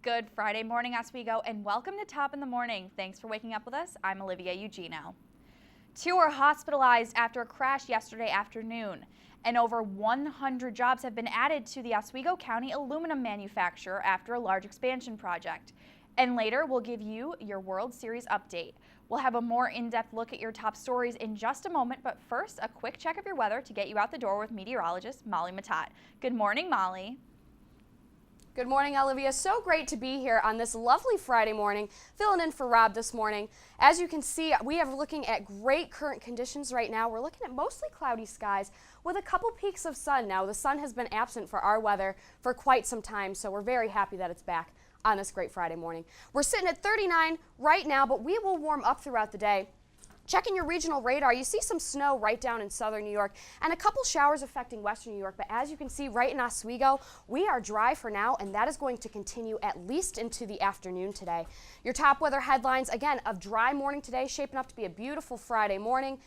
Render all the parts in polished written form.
Good Friday morning, Oswego, and welcome to Top in the Morning. Thanks for waking up with us. I'm Olivia Eugenio. 2 are hospitalized after a crash yesterday afternoon, and over 100 jobs have been added to the Oswego County aluminum manufacturer after a large expansion project. And later, we'll give you your World Series update. We'll have a more in-depth look at your top stories in just a moment, but first, a quick check of your weather to get you out the door with meteorologist Molly Matat. Good morning, Molly. Good morning, Olivia. So great to be here on this lovely Friday morning, filling in for Rob this morning. As you can see, we are looking at great current conditions right now. We're looking at mostly cloudy skies with a couple peaks of sun. Now, the sun has been absent for our weather for quite some time, so we're very happy that it's back on this great Friday morning. We're sitting at 39 right now, but we will warm up throughout the day. Checking your regional radar, you see some snow right down in southern New York and a couple showers affecting western New York. But as you can see right in Oswego, we are dry for now, and that is going to continue at least into the afternoon today. Your top weather headlines, again, a dry morning today, shaping up to be a beautiful Friday morning.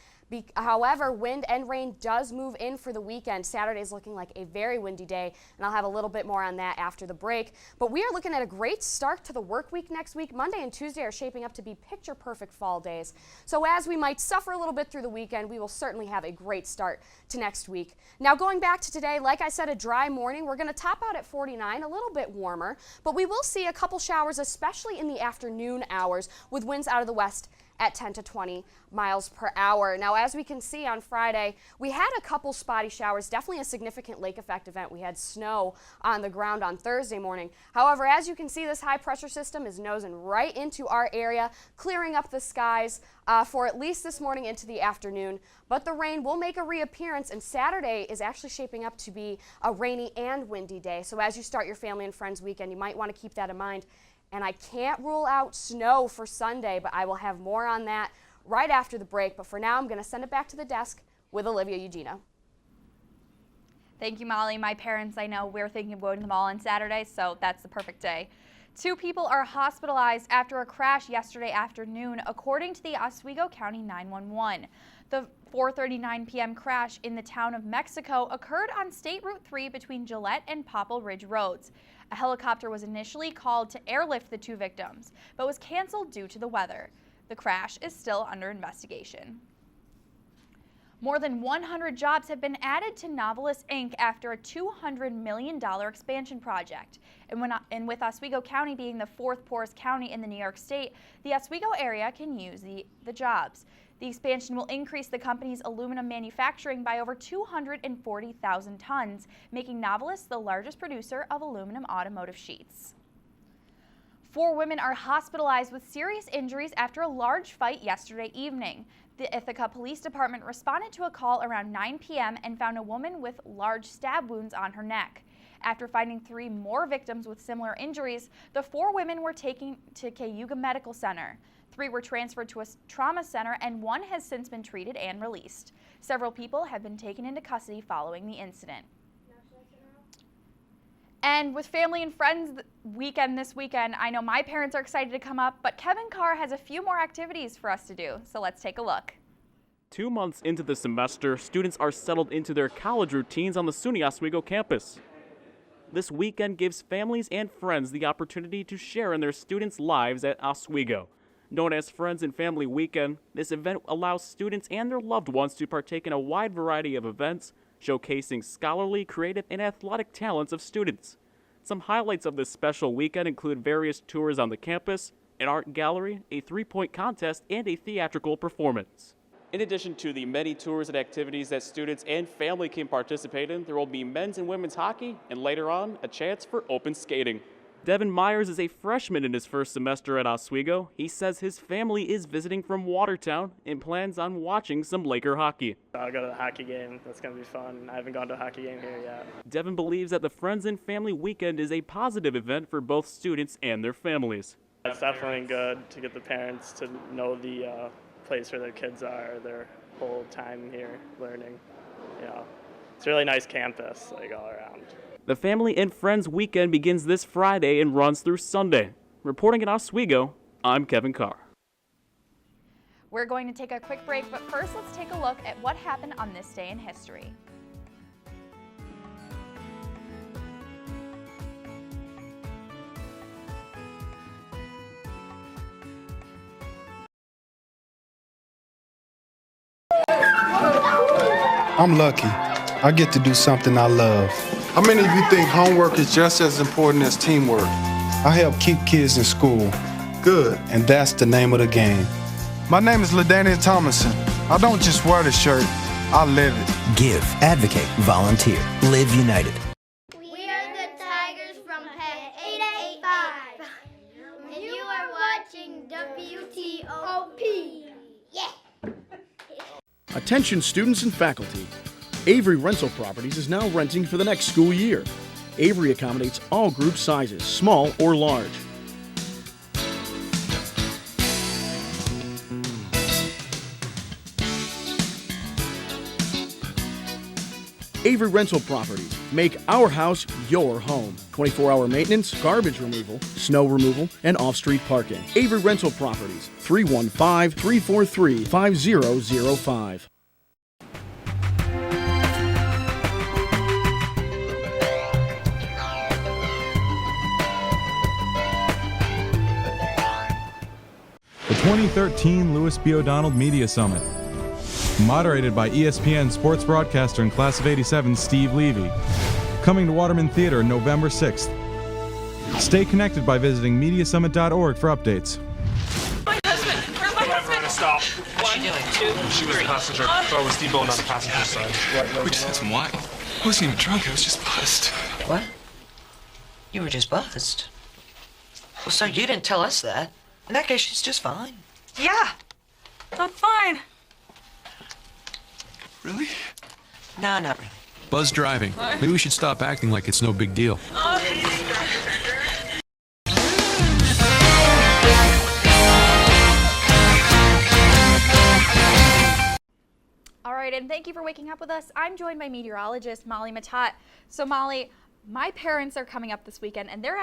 However, wind and rain does move in for the weekend. Saturday is looking like a very windy day, and I'll have a little bit more on that after the break. But we are looking at a great start to the work week next week. Monday and Tuesday are shaping up to be picture-perfect fall days. So as we might suffer a little bit through the weekend, we will certainly have a great start to next week. Now, going back to today, like I said, a dry morning. We're going to top out at 49, a little bit warmer, but we will see a couple showers, especially in the afternoon hours, with winds out of the west at 10 to 20 miles per hour. Now, as we can see on Friday, we had a couple spotty showers, definitely a significant lake effect event. We had snow on the ground on Thursday morning. However, as you can see, this high pressure system is nosing right into our area, clearing up the skies for at least this morning into the afternoon. But the rain will make a reappearance, and Saturday is actually shaping up to be a rainy and windy day. So as you start your family and friends weekend, you might want to keep that in mind. And I can't rule out snow for Sunday, but I will have more on that right after the break. But for now, I'm going to send it back to the desk with Olivia Eugenio. Thank you, Molly. My parents, I know, we're thinking of going to the mall on Saturday, so that's the perfect day. 2 people are hospitalized after a crash yesterday afternoon, according to the Oswego County 911. The 4:39 p.m. crash in the town of Mexico occurred on State Route 3 between Gillette and Popple Ridge Roads. A helicopter was initially called to airlift the 2 victims, but was canceled due to the weather. The crash is still under investigation. More than 100 jobs have been added to Novelis Inc. after a $200 million expansion project. And with Oswego County being the 4th poorest county in the New York State, the Oswego area can use the jobs. The expansion will increase the company's aluminum manufacturing by over 240,000 tons, making Novelis the largest producer of aluminum automotive sheets. 4 women are hospitalized with serious injuries after a large fight yesterday evening. The Ithaca Police Department responded to a call around 9 p.m. and found a woman with large stab wounds on her neck. After finding 3 more victims with similar injuries, the 4 women were taken to Cayuga Medical Center. 3 were transferred to a trauma center, and 1 has since been treated and released. Several people have been taken into custody following the incident. And with family and friends this weekend, I know my parents are excited to come up, but Kevin Carr has a few more activities for us to do, so let's take a look. 2 months into the semester, students are settled into their college routines on the SUNY Oswego campus. This weekend gives families and friends the opportunity to share in their students' lives at Oswego. Known as Friends and Family Weekend, this event allows students and their loved ones to partake in a wide variety of events, showcasing scholarly, creative, and athletic talents of students. Some highlights of this special weekend include various tours on the campus, an art gallery, a 3-point contest, and a theatrical performance. In addition to the many tours and activities that students and family can participate in, there will be men's and women's hockey, and later on, a chance for open skating. Devin Myers is a freshman in his first semester at Oswego. He says his family is visiting from Watertown and plans on watching some Laker hockey. I'll go to the hockey game. That's going to be fun. I haven't gone to a hockey game here yet. Devin believes that the Friends and Family Weekend is a positive event for both students and their families. It's definitely good to get the parents to know the place where their kids are, their whole time here learning. It's a really nice campus, all around. The Family and Friends Weekend begins this Friday and runs through Sunday. Reporting in Oswego, I'm Kevin Carr. We're going to take a quick break, but first let's take a look at what happened on this day in history. I'm lucky. I get to do something I love. How many of you think homework is just as important as teamwork? I help keep kids in school, Good. and that's the name of the game. My name is LaDainian Thomason. I don't just wear the shirt, I live it. Give, advocate, volunteer. Live United. We are the Tigers from Pet 885. And you are watching WTOP. Yeah. Attention students and faculty. Avery Rental Properties is now renting for the next school year. Avery accommodates all group sizes, small or large. Avery Rental Properties. Make our house your home. 24-hour maintenance, garbage removal, snow removal, and off-street parking. Avery Rental Properties. 315-343-5005. The 2013 Louis B. O'Donnell Media Summit. Moderated by ESPN sports broadcaster and class of '87 Steve Levy. Coming to Waterman Theater November 6th. Stay connected by visiting mediasummit.org for updates. My husband! Where's my husband? Stop. One, two, She was the passenger. So I was T-boned on the passenger side. We just had some wine. I wasn't even drunk, I was just buzzed. What? You were just buzzed? Well, sir, you didn't tell us that. In that case, she's just fine. Yeah, I'm fine. Really? No, not really. Buzz driving. Maybe we should stop acting like it's no big deal. All right, and thank you for waking up with us. I'm joined by meteorologist Molly Matat. So Molly, my parents are coming up this weekend, and they're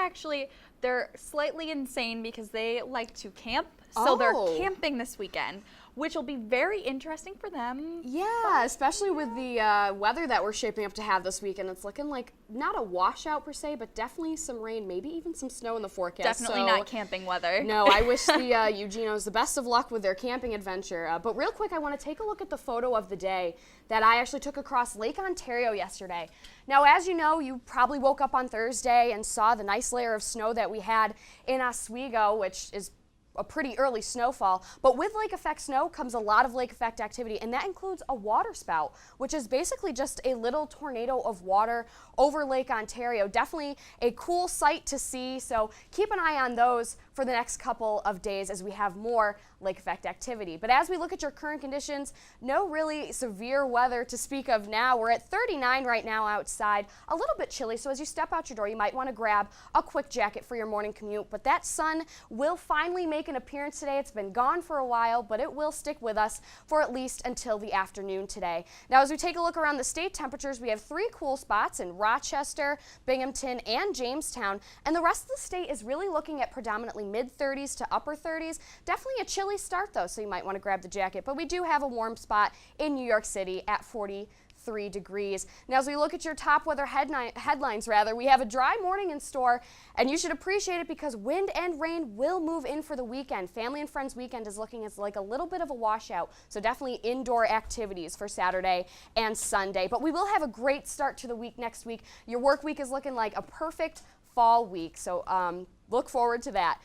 slightly insane because they like to camp. So they're camping this weekend, which will be very interesting for them. Yeah, especially with the weather that we're shaping up to have this weekend. It's looking like not a washout per se, but definitely some rain, maybe even some snow in the forecast. Definitely not camping weather. No, I wish the Eugenos the best of luck with their camping adventure. But real quick, I want to take a look at the photo of the day that I actually took across Lake Ontario yesterday. Now, as you know, you probably woke up on Thursday and saw the nice layer of snow that we had in Oswego, which is a pretty early snowfall, but with lake effect snow comes a lot of lake effect activity, and that includes a water spout, which is basically just a little tornado of water over Lake Ontario. Definitely a cool sight to see, so keep an eye on those for the next couple of days as we have more lake effect activity. But as we look at your current conditions, no really severe weather to speak of now. We're at 39 right now outside, a little bit chilly, so as you step out your door, you might want to grab a quick jacket for your morning commute. But that sun will finally make an appearance today. It's been gone for a while, but it will stick with us for at least until the afternoon today. Now, as we take a look around the state temperatures, we have 3 cool spots in Rochester, Binghamton, and Jamestown, and the rest of the state is really looking at predominantly mid-30s to upper 30s. Definitely a chilly start though, so you might want to grab the jacket, but we do have a warm spot in New York City at 43 degrees. Now, as we look at your top weather headlines, we have a dry morning in store, and you should appreciate it because wind and rain will move in for the weekend. Family and Friends weekend is looking as like a little bit of a washout, so definitely indoor activities for Saturday and Sunday. But we will have a great start to the week next week. Your work week is looking like a perfect fall week, so look forward to that.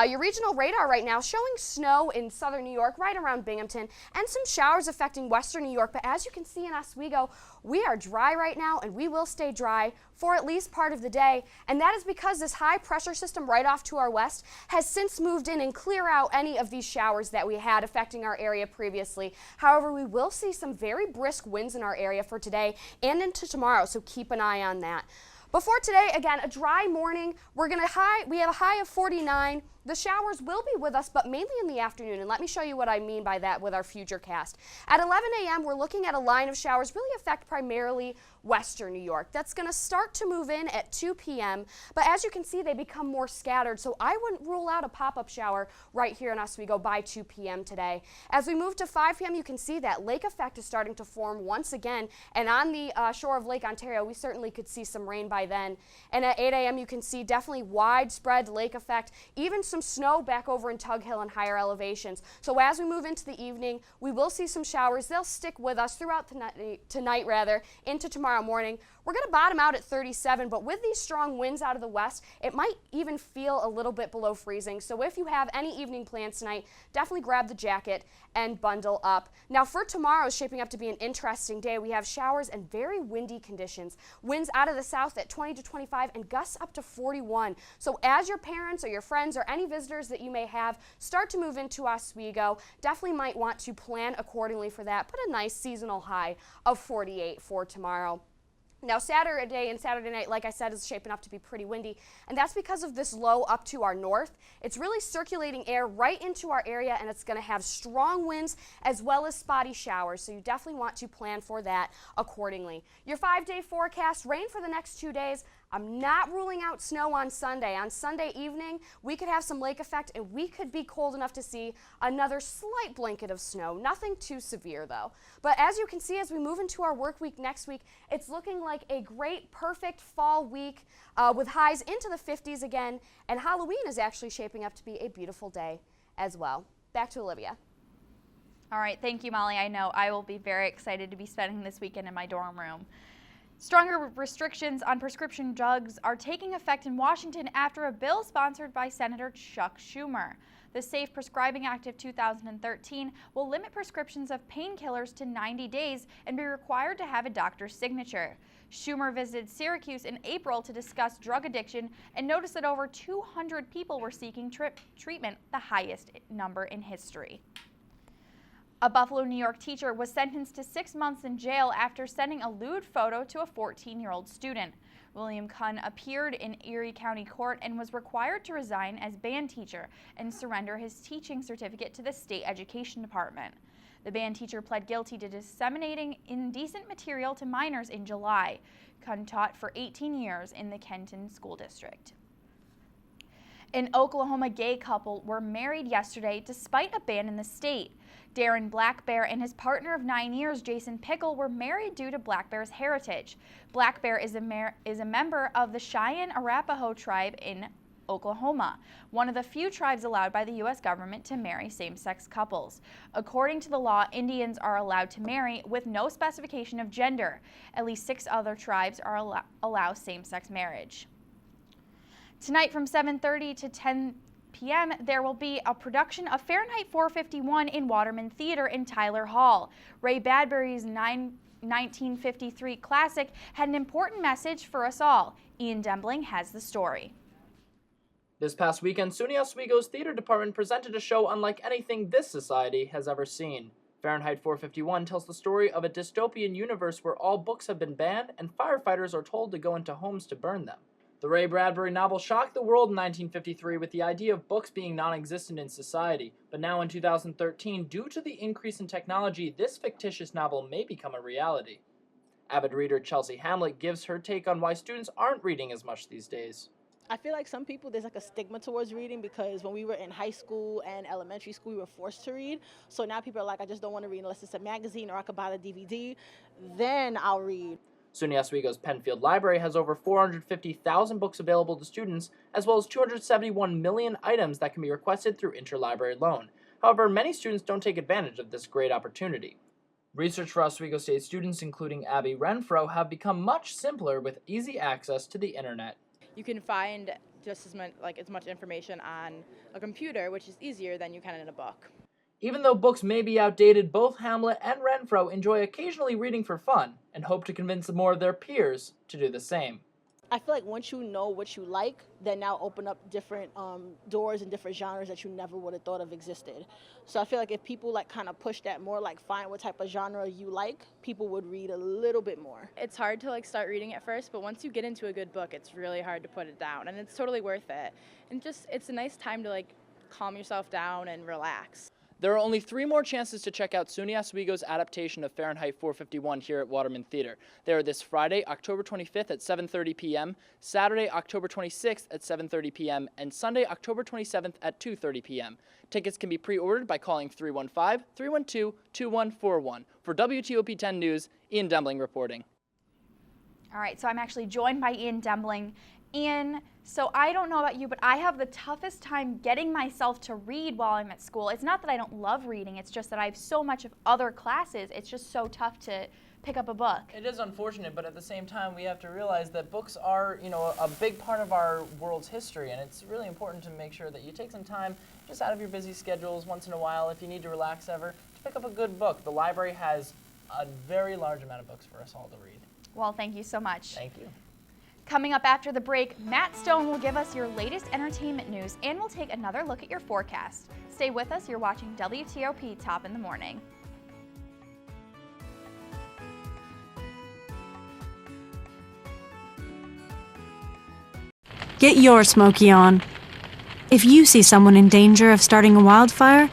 Your regional radar right now showing snow in southern New York, right around Binghamton, and some showers affecting western New York. But as you can see in Oswego, we are dry right now, and we will stay dry for at least part of the day. And that is because this high pressure system right off to our west has since moved in and clear out any of these showers that we had affecting our area previously. However, we will see some very brisk winds in our area for today and into tomorrow, so keep an eye on that. Before today, again, a dry morning. We have a high of 49. The showers will be with us, but mainly in the afternoon, and let me show you what I mean by that with our future cast. At 11 a.m., we're looking at a line of showers really affect primarily western New York. That's going to start to move in at 2 p.m., but as you can see, they become more scattered, so I wouldn't rule out a pop-up shower right here in Oswego by 2 p.m. today. As we move to 5 p.m., you can see that lake effect is starting to form once again, and on the shore of Lake Ontario, we certainly could see some rain by then. And at 8 a.m., you can see definitely widespread lake effect, even some snow back over in Tug Hill and higher elevations. So as we move into the evening, we will see some showers. They'll stick with us throughout tonight into tomorrow morning. We're going to bottom out at 37, but with these strong winds out of the west, it might even feel a little bit below freezing. So if you have any evening plans tonight, definitely grab the jacket and bundle up. Now for tomorrow is shaping up to be an interesting day. We have showers and very windy conditions. Winds out of the south at 20 to 25 and gusts up to 41. So as your parents or your friends or any visitors that you may have start to move into Oswego, definitely might want to plan accordingly for that. Put a nice seasonal high of 48 for tomorrow. Now Saturday and Saturday night, like I said, is shaping up to be pretty windy, and that's because of this low up to our north. It's really circulating air right into our area, and it's going to have strong winds as well as spotty showers, so you definitely want to plan for that accordingly. Your 5-day forecast, rain for the next 2 days. I'm not ruling out snow on Sunday. On Sunday evening, we could have some lake effect, and we could be cold enough to see another slight blanket of snow. Nothing too severe, though. But as you can see, as we move into our work week next week, it's looking like a great, perfect fall week with highs into the 50s again, and Halloween is actually shaping up to be a beautiful day as well. Back to Olivia. All right, thank you, Molly. I know I will be very excited to be spending this weekend in my dorm room. Stronger restrictions on prescription drugs are taking effect in Washington after a bill sponsored by Senator Chuck Schumer. The Safe Prescribing Act of 2013 will limit prescriptions of painkillers to 90 days and be required to have a doctor's signature. Schumer visited Syracuse in April to discuss drug addiction and noticed that over 200 people were seeking treatment, the highest number in history. A Buffalo, New York teacher was sentenced to 6 months in jail after sending a lewd photo to a 14-year-old student. William Kunn appeared in Erie County Court and was required to resign as band teacher and surrender his teaching certificate to the state education department. The band teacher pled guilty to disseminating indecent material to minors in July. Kunn taught for 18 years in the Kenton School District. An Oklahoma gay couple were married yesterday despite a ban in the state. Darren Black Bear and his partner of 9 years, Jason Pickle, were married due to Black Bear's heritage. Black Bear is a member of the Cheyenne Arapaho tribe in Oklahoma, one of the few tribes allowed by the U.S. government to marry same-sex couples. According to the law, Indians are allowed to marry with no specification of gender. At least 6 other tribes allow same-sex marriage. Tonight from 7:30 to 10 p.m., there will be a production of Fahrenheit 451 in Waterman Theater in Tyler Hall. Ray Bradbury's 1953 classic had an important message for us all. Ian Dembling has the story. This past weekend, SUNY Oswego's theater department presented a show unlike anything this society has ever seen. Fahrenheit 451 tells the story of a dystopian universe where all books have been banned and firefighters are told to go into homes to burn them. The Ray Bradbury novel shocked the world in 1953 with the idea of books being non-existent in society, but now in 2013, due to the increase in technology, this fictitious novel may become a reality. Avid reader Chelsea Hamlet gives her take on why students aren't reading as much these days. I feel like some people, there's like a stigma towards reading because when we were in high school and elementary school, we were forced to read. So now people are like, I just don't want to read unless it's a magazine or I could buy the DVD. Then I'll read. SUNY Oswego's Penfield Library has over 450,000 books available to students, as well as 271 million items that can be requested through interlibrary loan. However, many students don't take advantage of this great opportunity. Research for Oswego State students, including Abby Renfro, have become much simpler with easy access to the internet. You can find just as much information on a computer, which is easier than you can in a book. Even though books may be outdated, both Hamlet and Renfro enjoy occasionally reading for fun and hope to convince more of their peers to do the same. I feel like once you know what you like, then now open up different doors and different genres that you never would have thought of existed. So I feel like if people kind of push that more, find what type of genre you like, people would read a little bit more. It's hard to start reading at first, but once you get into a good book, it's really hard to put it down, and it's totally worth it. And it's a nice time to calm yourself down and relax. There are only 3 more chances to check out SUNY Oswego's adaptation of Fahrenheit 451 here at Waterman Theater. They are this Friday, October 25th at 7:30 p.m., Saturday, October 26th at 7:30 p.m., and Sunday, October 27th at 2:30 p.m. Tickets can be pre-ordered by calling 315-312-2141. For WTOP 10 News, Ian Dembling reporting. All right, so I'm actually joined by Ian Dembling And so I don't know about you, but I have the toughest time getting myself to read while I'm at school. It's not that I don't love reading, it's just that I have so much of other classes. It's just so tough to pick up a book. It is unfortunate, but at the same time, we have to realize that books are, a big part of our world's history, and it's really important to make sure that you take some time just out of your busy schedules once in a while, if you need to relax ever, to pick up a good book. The library has a very large amount of books for us all to read. Well, thank you so much. Thank you. Coming up after the break, Matt Stone will give us your latest entertainment news, and we'll take another look at your forecast. Stay with us. You're watching WTOP Top in the Morning. Get your Smokey on. If you see someone in danger of starting a wildfire,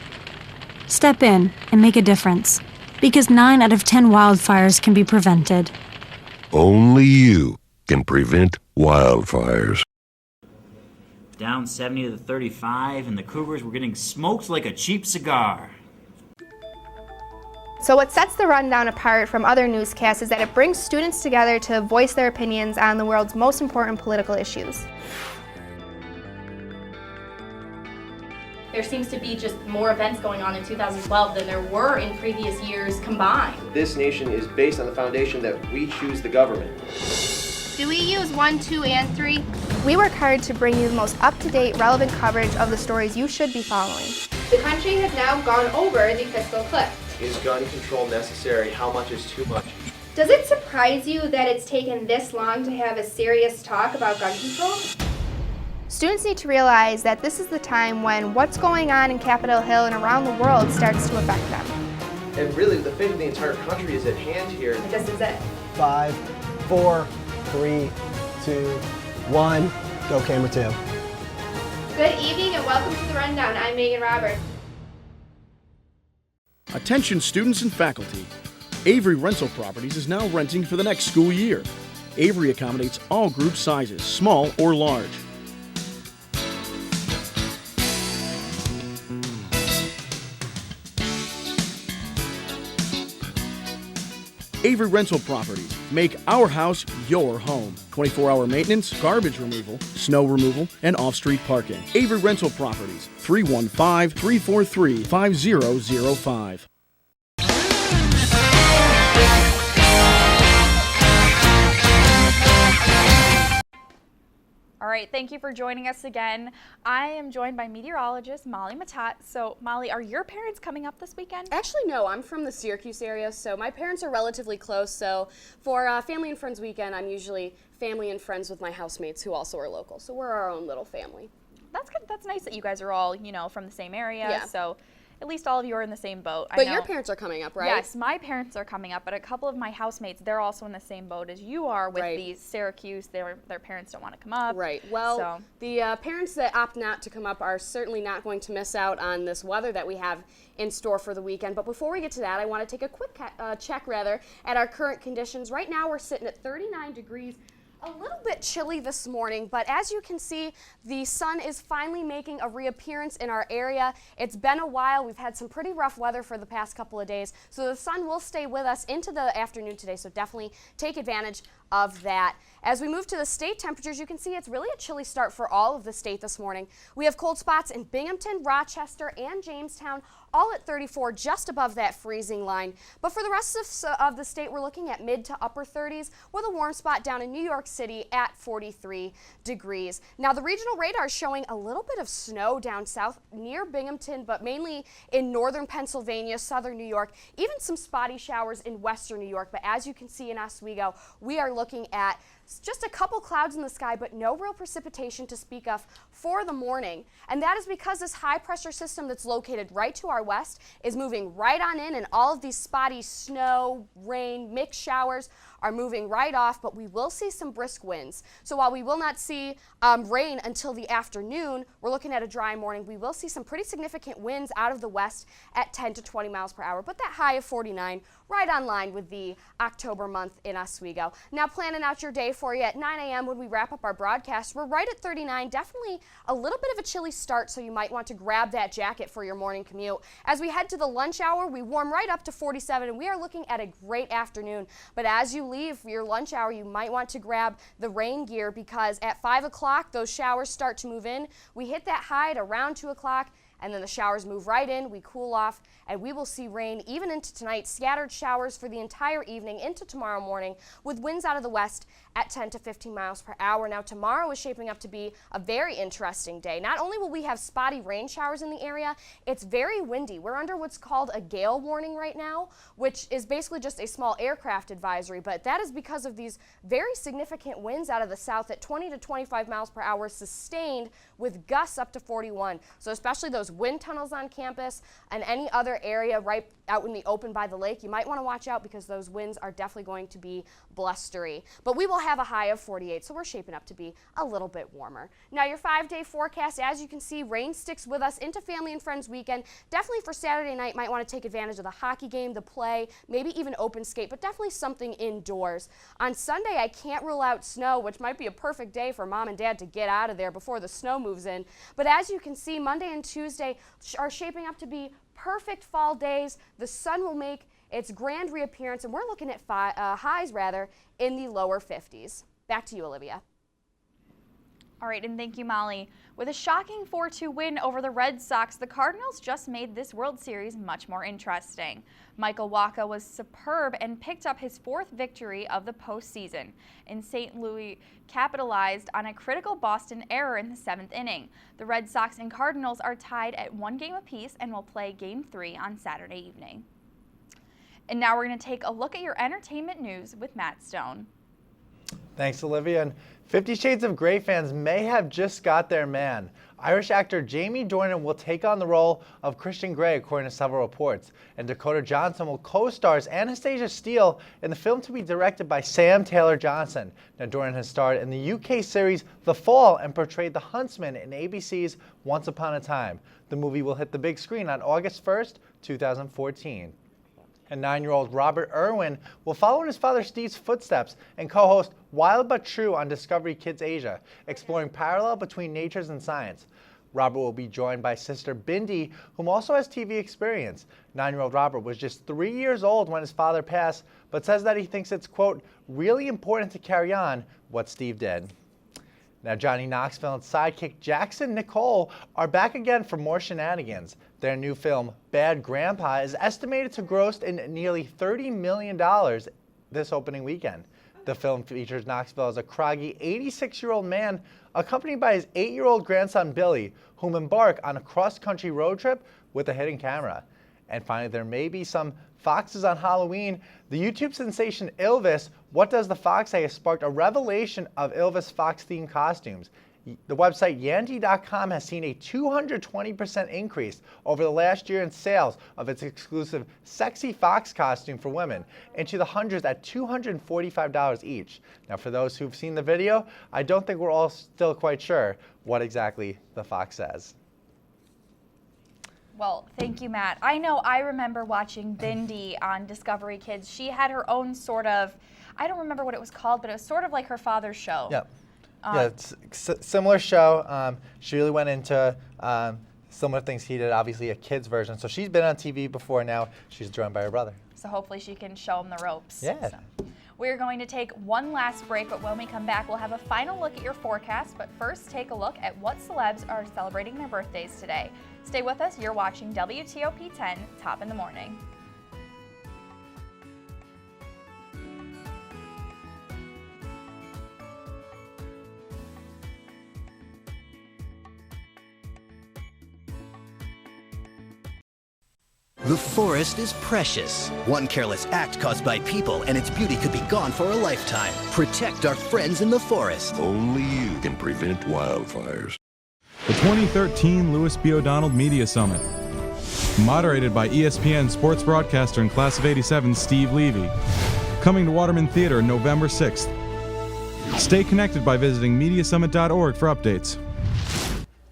step in and make a difference. Because 9 out of 10 wildfires can be prevented. Only you can prevent wildfires. Down 70 to 35, and the Cougars were getting smoked like a cheap cigar. So what sets the rundown apart from other newscasts is that it brings students together to voice their opinions on the world's most important political issues. There seems to be just more events going on in 2012 than there were in previous years combined. This nation is based on the foundation that we choose the government. Do we use 1, 2, and 3? We work hard to bring you the most up-to-date, relevant coverage of the stories you should be following. The country has now gone over the fiscal cliff. Is gun control necessary? How much is too much? Does it surprise you that it's taken this long to have a serious talk about gun control? Students need to realize that this is the time when what's going on in Capitol Hill and around the world starts to affect them. And really, the fate of the entire country is at hand here. This is it. 5, 4, 3, 2, 1. Go camera 2. Good evening and welcome to the Rundown. I'm Megan Roberts. Attention students and faculty. Avery Rental Properties is now renting for the next school year. Avery accommodates all group sizes, small or large. Avery Rental Properties. Make our house your home. 24-hour maintenance, garbage removal, snow removal, and off-street parking. Avery Rental Properties. 315-343-5005. All right, thank you for joining us again. I am joined by meteorologist Molly Matat. So, Molly, are your parents coming up this weekend? Actually, no. I'm from the Syracuse area, so my parents are relatively close. So for Family and Friends weekend, I'm usually family and friends with my housemates who also are local. So we're our own little family. That's good. That's nice that you guys are all, from the same area. Yeah. So at least all of you are in the same boat. But your parents are coming up, right? Yes, my parents are coming up, but a couple of my housemates, they're also in the same boat as you are with the Syracuse. Their parents don't want to come up. Right. Well, the parents that opt not to come up are certainly not going to miss out on this weather that we have in store for the weekend. But before we get to that, I want to take a quick check at our current conditions. Right now we're sitting at 39 degrees. A little bit chilly this morning, but as you can see, the sun is finally making a reappearance in our area. It's been a while. We've had some pretty rough weather for the past couple of days, so the sun will stay with us into the afternoon today, so definitely take advantage of that. As we move to the state temperatures, you can see it's really a chilly start for all of the state this morning. We have cold spots in Binghamton, Rochester, and Jamestown, all at 34, just above that freezing line. But for the rest of the state, we're looking at mid to upper 30s with a warm spot down in New York City at 43 degrees. Now, the regional radar is showing a little bit of snow down south near Binghamton, but mainly in northern Pennsylvania, southern New York, even some spotty showers in western New York. But as you can see in Oswego, we are looking at just a couple clouds in the sky, but no real precipitation to speak of for the morning. And that is because this high pressure system that's located right to our west is moving right on in, and all of these spotty snow, rain, mixed showers are moving right off, but we will see some brisk winds. So while we will not see rain until the afternoon, we're looking at a dry morning. We will see some pretty significant winds out of the west at 10 to 20 miles per hour, but that high of 49 right on line with the October month in Oswego. Now planning out your day for you at 9 a.m. when we wrap up our broadcast. We're right at 39, definitely a little bit of a chilly start, so you might want to grab that jacket for your morning commute. As we head to the lunch hour, we warm right up to 47, and we are looking at a great afternoon. But as you leave for your lunch hour, you might want to grab the rain gear, because at 5 o'clock, those showers start to move in. We hit that high at around 2 o'clock, and then the showers move right in, we cool off, and we will see rain even into tonight. Scattered showers for the entire evening into tomorrow morning, with winds out of the west at 10 to 15 miles per hour. Now tomorrow is shaping up to be a very interesting day. Not only will we have spotty rain showers in the area, it's very windy. We're under what's called a gale warning right now, which is basically just a small aircraft advisory, but that is because of these very significant winds out of the south at 20 to 25 miles per hour, sustained with gusts up to 41. So especially those wind tunnels on campus and any other area right out in the open by the lake, you might want to watch out, because those winds are definitely going to be blustery. But we will have a high of 48, so we're shaping up to be a little bit warmer. Now your 5-day forecast, as you can see, rain sticks with us into Family and Friends weekend. Definitely for Saturday night, might want to take advantage of the hockey game, the play, maybe even open skate, but definitely something indoors. On Sunday, I can't rule out snow, which might be a perfect day for Mom and Dad to get out of there before the snow moves in. But as you can see, Monday and Tuesday are shaping up to be perfect fall days. The sun will make its grand reappearance, and we're looking at highs in the lower 50s. Back to you, Olivia. All right, and thank you, Molly. With a shocking 4-2 win over the Red Sox, the Cardinals just made this World Series much more interesting. Michael Wacha was superb and picked up his 4th victory of the postseason. And St. Louis capitalized on a critical Boston error in the 7th inning. The Red Sox and Cardinals are tied at 1 game apiece and will play Game 3 on Saturday evening. And now we're going to take a look at your entertainment news with Matt Stone. Thanks, Olivia. And 50 Shades of Grey fans may have just got their man. Irish actor Jamie Dornan will take on the role of Christian Grey, according to several reports. And Dakota Johnson will co-star as Anastasia Steele in the film to be directed by Sam Taylor Johnson. Now, Dornan has starred in the UK series The Fall and portrayed the Huntsman in ABC's Once Upon a Time. The movie will hit the big screen on August 1st, 2014. And 9-year-old Robert Irwin will follow in his father Steve's footsteps and co-host Wild But True on Discovery Kids Asia, exploring parallel between nature and science. Robert will be joined by sister Bindi, whom also has TV experience. 9-year-old Robert was just 3 years old when his father passed, but says that he thinks it's, quote, really important to carry on what Steve did. Now, Johnny Knoxville and sidekick Jackson Nicole are back again for more shenanigans. Their new film, Bad Grandpa, is estimated to gross in nearly $30 million this opening weekend. The film features Knoxville as a craggy 86-year-old man accompanied by his 8-year-old grandson Billy, whom embark on a cross-country road trip with a hidden camera. And finally, there may be some foxes on Halloween. The YouTube sensation Ilvis, What Does the Fox Say, has sparked a revelation of Ilvis Fox-themed costumes. The website Yandy.com has seen a 220% increase over the last year in sales of its exclusive Sexy Fox costume for women, into the hundreds at $245 each. Now, for those who've seen the video, I don't think we're all still quite sure what exactly the fox says. Well, thank you, Matt. I know I remember watching Bindi on Discovery Kids. She had her own sort of, I don't remember what it was called, but it was sort of like her father's show. Yep. Yeah, it's a similar show. She really went into similar things he did, obviously a kid's version. So she's been on TV before now. She's joined by her brother. So hopefully she can show him the ropes. Yeah. So. We're going to take one last break, but when we come back, we'll have a final look at your forecast. But first, take a look at what celebs are celebrating their birthdays today. Stay with us. You're watching WTOP 10, Top in the Morning. The forest is precious. One careless act caused by people and its beauty could be gone for a lifetime. Protect our friends in the forest. Only you can prevent wildfires. The 2013 Louis B. O'Donnell Media Summit. Moderated by ESPN sports broadcaster and class of '87 Steve Levy. Coming to Waterman Theater November 6th. Stay connected by visiting mediasummit.org for updates.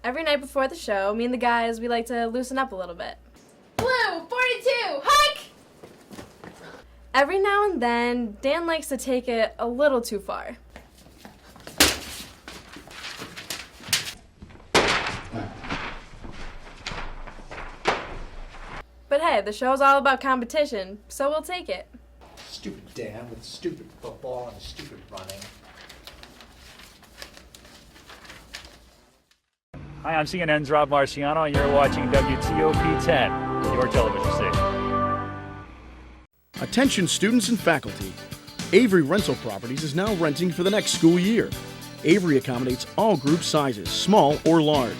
Every night before the show, me and the guys, we like to loosen up a little bit. Blue 42, hike! Every now and then, Dan likes to take it a little too far. But hey, the show's all about competition, so we'll take it. Stupid Dan with stupid football and stupid running. Hi, I'm CNN's Rob Marciano, and you're watching WTOP 10, your television station. Attention students and faculty. Avery Rental Properties is now renting for the next school year. Avery accommodates all group sizes, small or large.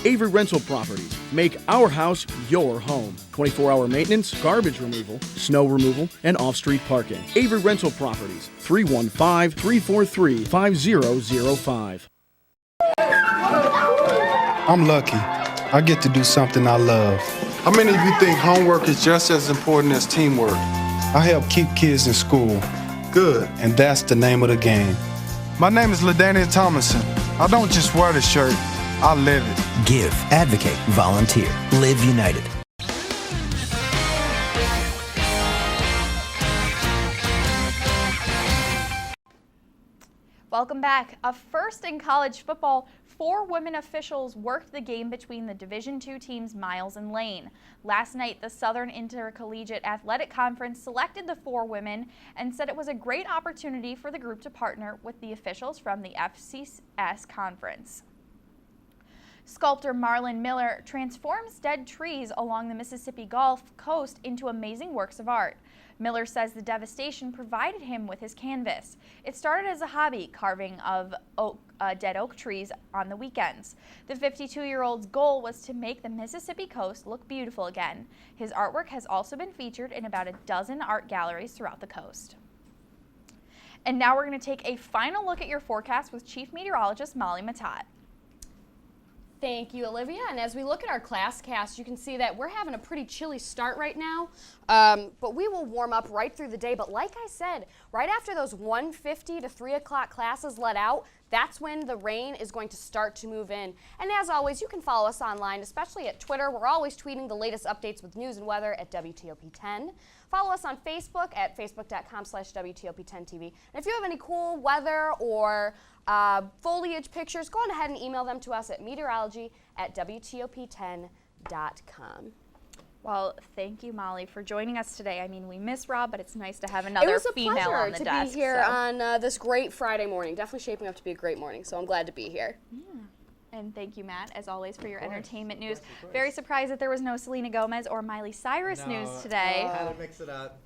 Avery Rental Properties. Make our house your home. 24-hour maintenance, garbage removal, snow removal, and off-street parking. Avery Rental Properties. 315-343-5005. I'm lucky. I get to do something I love. How many of you think homework is just as important as teamwork? I help keep kids in school. Good. And that's the name of the game. My name is LaDainian Thomason. I don't just wear the shirt, I live it. Give, advocate, volunteer. Live United. Welcome back. A first in college football, 4 women officials worked the game between the Division II teams Miles and Lane. Last night, the Southern Intercollegiate Athletic Conference selected the 4 women and said it was a great opportunity for the group to partner with the officials from the FCS conference. Sculptor Marlon Miller transforms dead trees along the Mississippi Gulf Coast into amazing works of art. Miller says the devastation provided him with his canvas. It started as a hobby, carving of dead oak trees on the weekends. The 52-year-old's goal was to make the Mississippi coast look beautiful again. His artwork has also been featured in about a dozen art galleries throughout the coast. And now we're going to take a final look at your forecast with Chief Meteorologist Molly Matat. Thank you, Olivia. And as we look at our class cast, you can see that we're having a pretty chilly start right now, but we will warm up right through the day. But like I said, right after those 1:50 to 3 o'clock classes let out, that's when the rain is going to start to move in. And as always, you can follow us online, especially at Twitter. We're always tweeting the latest updates with news and weather at WTOP10. Follow us on Facebook at facebook.com/WTOP10TV. And if you have any cool weather or foliage pictures, go on ahead and email them to us at meteorology@WTOP10.com. Well, thank you, Molly, for joining us today. I mean, we miss Rob, but it's nice to have another female on the desk. It was a pleasure to be here on this great Friday morning. Definitely shaping up to be a great morning, so I'm glad to be here. Yeah. And thank you, Matt, as always, for your entertainment news. Very surprised that there was no Selena Gomez or Miley Cyrus news today. I had to mix it up.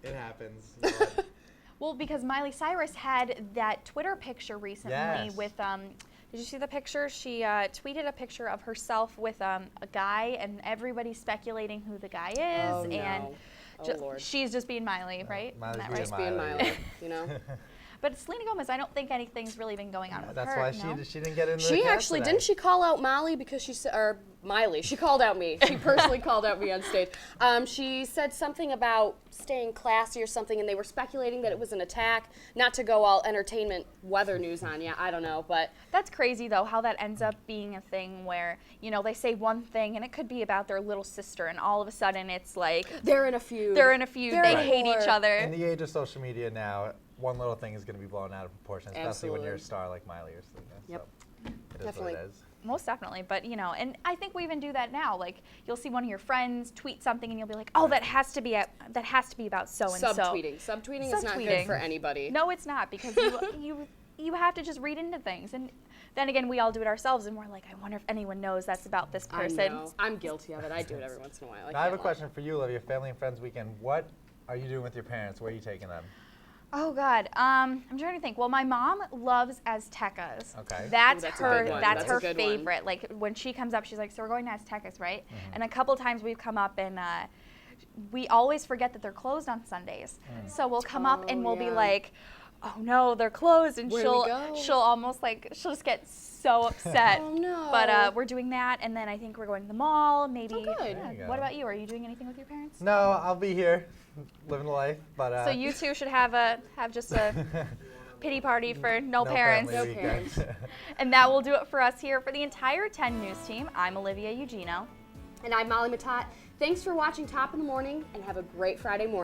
It happens. Well, because Miley Cyrus had that Twitter picture recently with, did you see the picture? She tweeted a picture of herself with a guy, and everybody's speculating who the guy is. Oh, and no. Lord. She's just being Miley, right? Miley's just being Miley, you know. But Selena Gomez, I don't think anything's really been going on with That's her. why she didn't get in the She cast actually, today. didn't she call out Molly because she said, or Miley, she called out me. She personally called out me on stage. She said something about staying classy or something, and they were speculating that it was an attack. Not to go all entertainment weather news on you, I don't know, but. That's crazy, though, how that ends up being a thing where, you know, they say one thing, and it could be about their little sister, and all of a sudden it's like. They're in a feud. They're in a feud. They hate each other. In the age of social media now, one little thing is going to be blown out of proportion, especially when you're a star like Miley or Selena. Yep. So it is what it is. Most definitely, but you know, and I think we even do that now. Like, you'll see one of your friends tweet something, and you'll be like, "Oh, that has to be about so and so." Subtweeting is not good for anybody. No, it's not, because you have to just read into things, and then again, we all do it ourselves, and we're like, "I wonder if anyone knows that's about this person." I know. I'm guilty of it. I do it every once in a while. Now, I have a question for you, Olivia. Family and Friends Weekend. What are you doing with your parents? Where are you taking them? Oh God, I'm trying to think. Well, my mom loves Aztecas. Okay. That's a her. good one. That's That's a her good favorite. one. Like when she comes up, she's like, "So we're going to Aztecas, right?" And a couple times we've come up and we always forget that they're closed on Sundays. So we'll come up and we'll be like, "Oh no, they're closed," and she'll almost like she'll just get so upset. Oh no. But we're doing that, and then I think we're going to the mall. Maybe. Oh, good. Yeah. What about you? Are you doing anything with your parents? No, I'll be here, living the life. But so you two should have just a pity party for no No parents. family weekends. And that will do it for us here. For the entire 10 News team, I'm Olivia Eugenio. And I'm Molly Matat. Thanks for watching Top in the Morning, and have a great Friday morning.